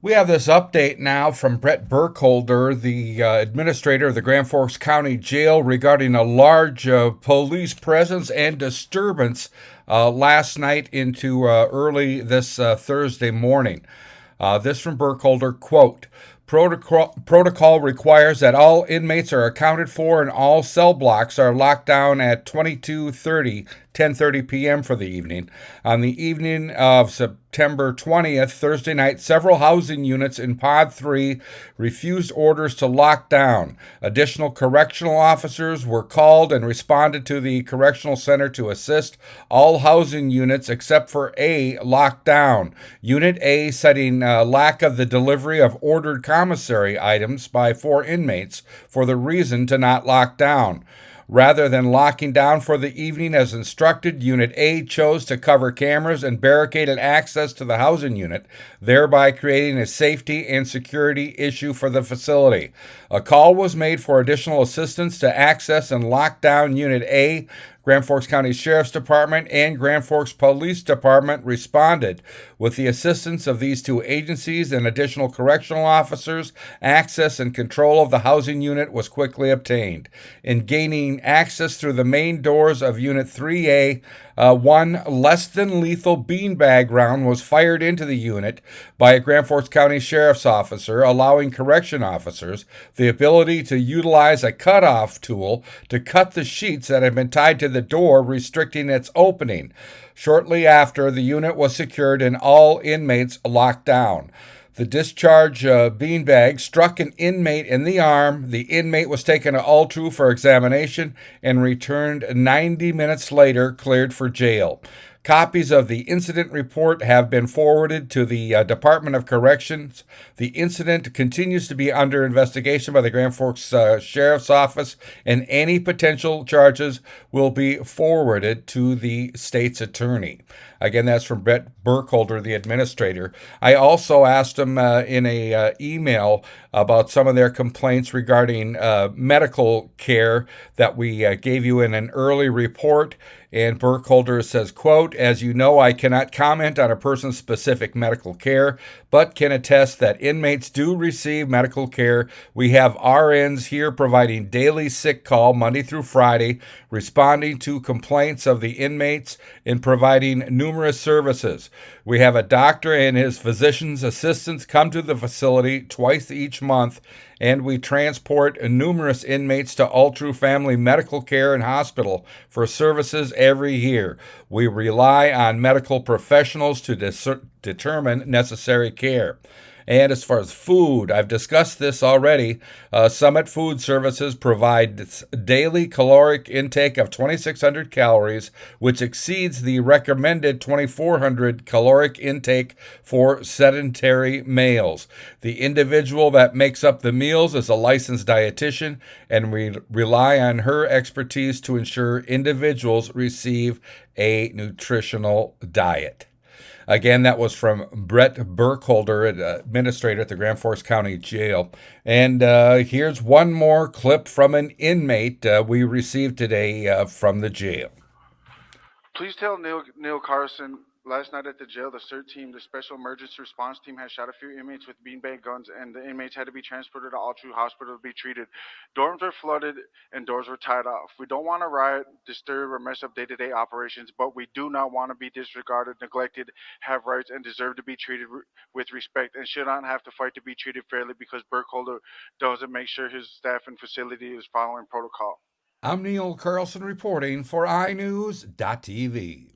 We have this update now from Bret Burkholder, the administrator of the Grand Forks County Jail, regarding a large police presence and disturbance last night into early this Thursday morning. This from Burkholder, quote, Protocol requires that all inmates are accounted for and all cell blocks are locked down at 10:30 p.m. for the evening. On the evening of September 20th, Thursday night, several housing units in Pod 3 refused orders to lock down. Additional correctional officers were called and responded to the correctional center to assist. All housing units except for A locked down. Unit A citing lack of the delivery of ordered commissary items by 4 inmates for the reason to not lock down. Rather than locking down for the evening as instructed, Unit A chose to cover cameras and barricaded access to the housing unit, thereby creating a safety and security issue for the facility. A call was made for additional assistance to access and lock down Unit A. Grand Forks County Sheriff's Department and Grand Forks Police Department responded. With the assistance of these two agencies and additional correctional officers, access and control of the housing unit was quickly obtained. In gaining access through the main doors of Unit 3A, one less than lethal beanbag round was fired into the unit by a Grand Forks County Sheriff's officer, allowing correction officers the ability to utilize a cutoff tool to cut the sheets that had been tied to the door, restricting its opening. Shortly after, the unit was secured and all inmates locked down. The discharge beanbag struck an inmate in the arm. The inmate was taken to Altru for examination and returned 90 minutes later, cleared for jail. Copies of the incident report have been forwarded to the Department of Corrections. The incident continues to be under investigation by the Grand Forks Sheriff's Office, and any potential charges will be forwarded to the state's attorney. Again, that's from Bret Burkholder, the administrator. I also asked him in a email about some of their complaints regarding medical care that we gave you in an early report. And Burkholder says, quote, as you know, I cannot comment on a person's specific medical care, but can attest that inmates do receive medical care. We have RNs here providing daily sick call Monday through Friday, responding to complaints of the inmates and providing numerous services. We have a doctor and his physician's assistants come to the facility twice each month, and we transport numerous inmates to Altru Family Medical Care and Hospital for services every year. We rely on medical professionals to determine necessary care. And as far as food, I've discussed this already. Summit Food Services provides daily caloric intake of 2,600 calories, which exceeds the recommended 2,400 caloric intake for sedentary males. The individual that makes up the meals is a licensed dietitian, and we rely on her expertise to ensure individuals receive a nutritional diet. Again, that was from Bret Burkholder, administrator at the Grand Forks County Jail. And here's one more clip from an inmate we received today from the jail. Please tell Neil Carson. Last night at the jail, the CERT team, the Special Emergency Response Team, has shot a few inmates with beanbag guns, and the inmates had to be transported to Altru Hospital to be treated. Dorms were flooded and doors were tied off. We don't want to riot, disturb, or mess up day-to-day operations, but we do not want to be disregarded, neglected, have rights, and deserve to be treated with respect, and should not have to fight to be treated fairly because Burkholder doesn't make sure his staff and facility is following protocol. I'm Neil Carlson reporting for iNewZ.TV.